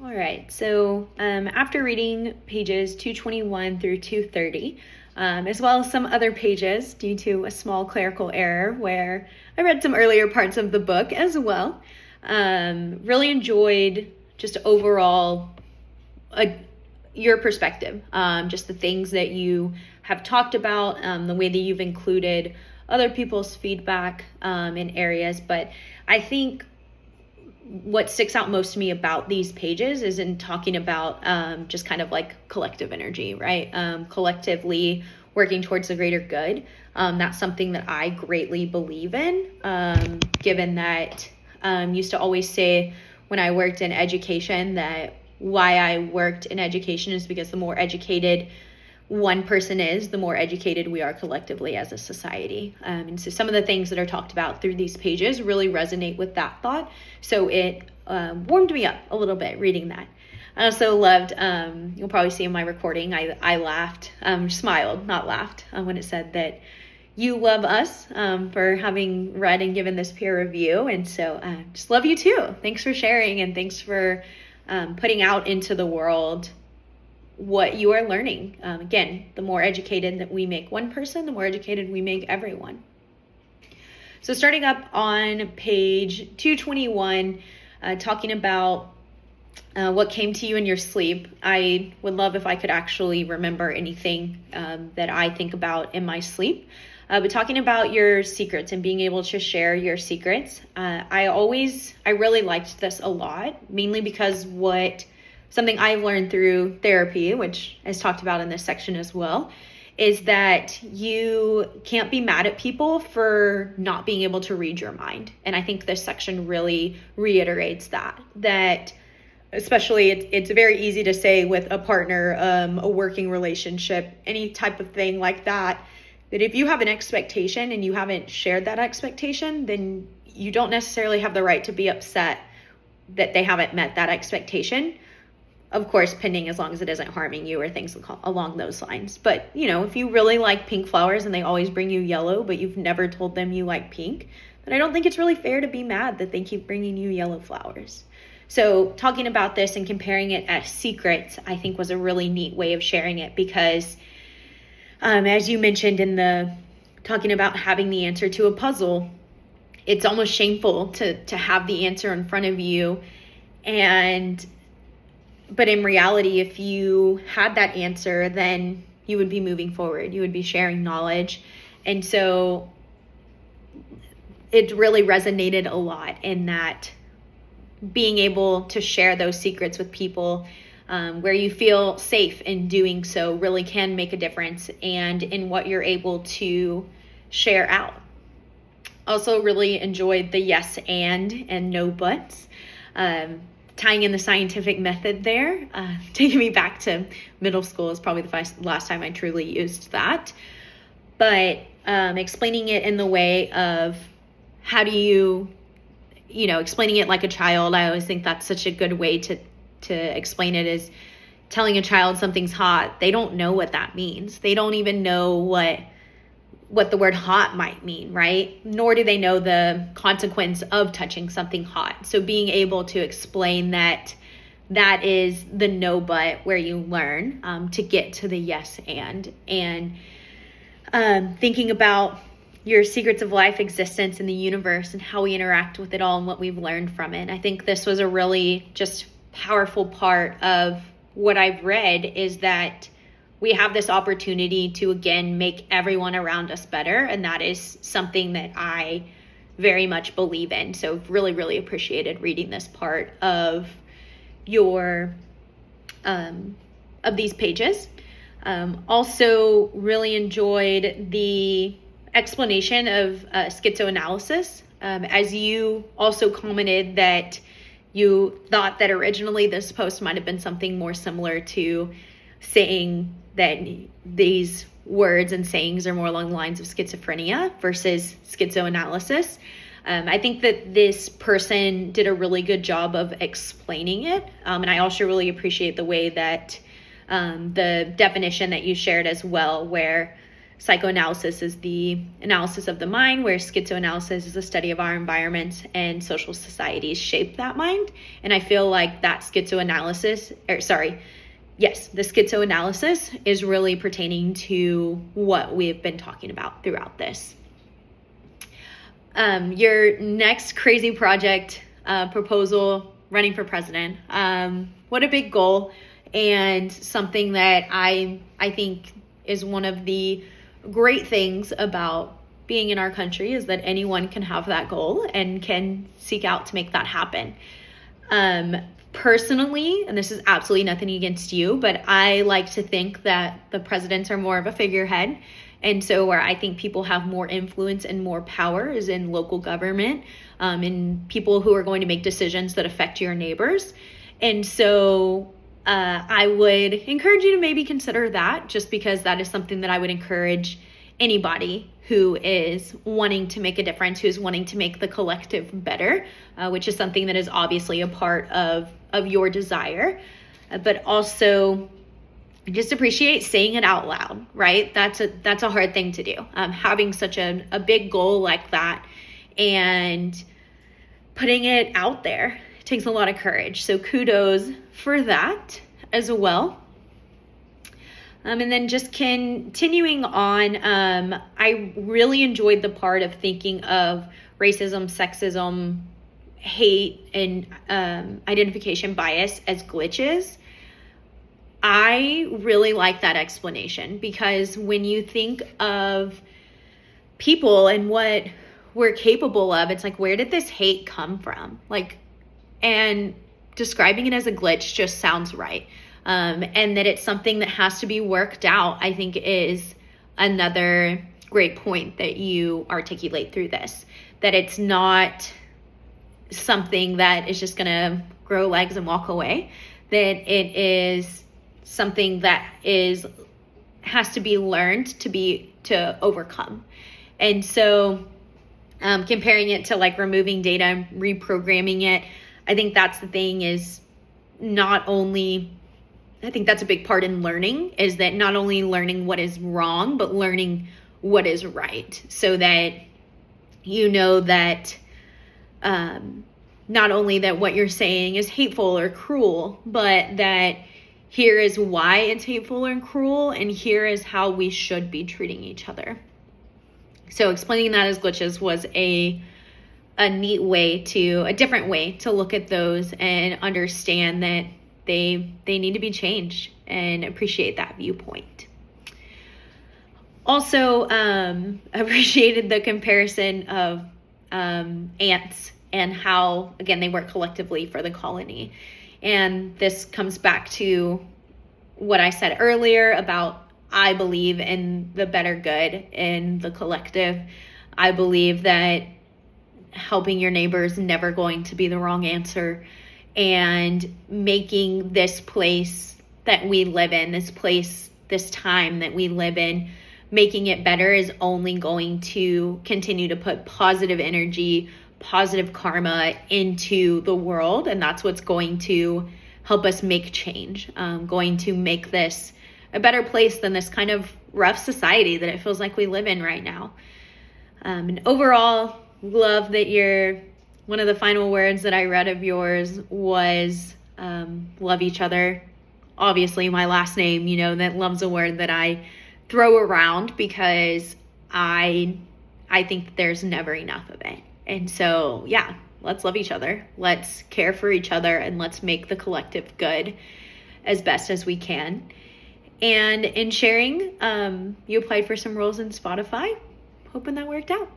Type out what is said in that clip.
All right, so after reading pages 221 through 230, as well as some other pages due to a small clerical error where I read some earlier parts of the book as well, really enjoyed just overall your perspective, just the things that you have talked about, the way that you've included other people's feedback in areas. But I think what sticks out most to me about these pages is in talking about just kind of like collective energy, right? Collectively working towards the greater good. That's something that I greatly believe in, given that used to always say when I worked in education that why I worked in education is because the more educated one person is, the more educated we are collectively as a society. And so some of the things that are talked about through these pages really resonate with that thought. So it warmed me up a little bit reading that. I also loved, you'll probably see in my recording, I laughed, smiled, not laughed, when it said that you love us for having read and given this peer review. And so just love you too. Thanks for sharing, and thanks for putting out into the world what you are learning. Again, the more educated that we make one person, the more educated we make everyone. So starting up on page 221, talking about what came to you in your sleep. I would love if I could actually remember anything that I think about in my sleep. But talking about your secrets and being able to share your secrets, I really liked this a lot, mainly because something I've learned through therapy, which is talked about in this section as well, is that you can't be mad at people for not being able to read your mind. And I think this section really reiterates that especially it's very easy to say with a partner, a working relationship, any type of thing like that if you have an expectation and you haven't shared that expectation, then you don't necessarily have the right to be upset that they haven't met that expectation. Of course, pending as long as it isn't harming you or things along those lines. But, if you really like pink flowers and they always bring you yellow, but you've never told them you like pink, then I don't think it's really fair to be mad that they keep bringing you yellow flowers. So talking about this and comparing it as secrets, I think was a really neat way of sharing it because as you mentioned in talking about having the answer to a puzzle, it's almost shameful to have the answer in front of you. But in reality, if you had that answer, then you would be moving forward. You would be sharing knowledge. And so it really resonated a lot in that being able to share those secrets with people where you feel safe in doing so really can make a difference and in what you're able to share out. Also really enjoyed the yes and no buts. Tying in the scientific method there, taking me back to middle school is probably the last time I truly used that. But explaining it in the way of how do you explaining it like a child, I always think that's such a good way to explain it is telling a child something's hot. They don't know what that means. They don't even know what the word hot might mean, right? Nor do they know the consequence of touching something hot. So being able to explain that is the no but where you learn to get to the yes and thinking about your secrets of life, existence, and the universe and how we interact with it all and what we've learned from it. I think this was a really just powerful part of what I've read is that we have this opportunity to, again, make everyone around us better. And that is something that I very much believe in. So really, really appreciated reading this part of of these pages. Also really enjoyed the explanation of schizoanalysis. As you also commented that you thought that originally this post might have been something more similar to saying that these words and sayings are more along the lines of schizophrenia versus schizoanalysis. I think that this person did a really good job of explaining it. And I also really appreciate the way that the definition that you shared as well, where Psychoanalysis is the analysis of the mind, where schizoanalysis is the study of our environment and social societies shape that mind. And I feel like that the schizoanalysis is really pertaining to what we've been talking about throughout this. Your next crazy project, proposal, running for president. What a big goal, and something that I think is one of the great things about being in our country is that anyone can have that goal and can seek out to make that happen. Personally, and this is absolutely nothing against you, but I like to think that the presidents are more of a figurehead. And so where I think people have more influence and more power is in local government, in people who are going to make decisions that affect your neighbors. And so I would encourage you to maybe consider that, just because that is something that I would encourage anybody who is wanting to make a difference, who's wanting to make the collective better, which is something that is obviously a part of your desire, but also just appreciate saying it out loud, right? That's a hard thing to do. Having such a big goal like that and putting it out there takes a lot of courage. So kudos for that as well. And then just continuing on, I really enjoyed the part of thinking of racism, sexism, hate, and identification bias as glitches. I really like that explanation, because when you think of people and what we're capable of, it's like, where did this hate come from? And describing it as a glitch just sounds right. And that it's something that has to be worked out, I think, is another great point that you articulate through this. That it's not something that is just going to grow legs and walk away. That it is something that has to be learned to overcome. And so comparing it to removing data and reprogramming it, I think that's the thing, is not only, I think that's a big part in learning, is that not only learning what is wrong, but learning what is right, so that you know that not only that what you're saying is hateful or cruel, but that here is why it's hateful and cruel, and here is how we should be treating each other. So explaining that as glitches was a different way to look at those and understand that they need to be changed, and appreciate that viewpoint. Also, appreciated the comparison of ants and how, again, they work collectively for the colony. And this comes back to what I said earlier about, I believe in the better good in the collective. I believe that helping your neighbor is never going to be the wrong answer. And making this place that we live in, this time that we live in, making it better is only going to continue to put positive energy, positive karma into the world. And that's what's going to help us make change, going to make this a better place than this kind of rough society that it feels like we live in right now. And overall, love that one of the final words that I read of yours was love each other. Obviously, my last name, that love's a word that I throw around, because I think that there's never enough of it. And so, yeah, let's love each other. Let's care for each other, and let's make the collective good as best as we can. And in sharing, you applied for some roles in Spotify. Hoping that worked out.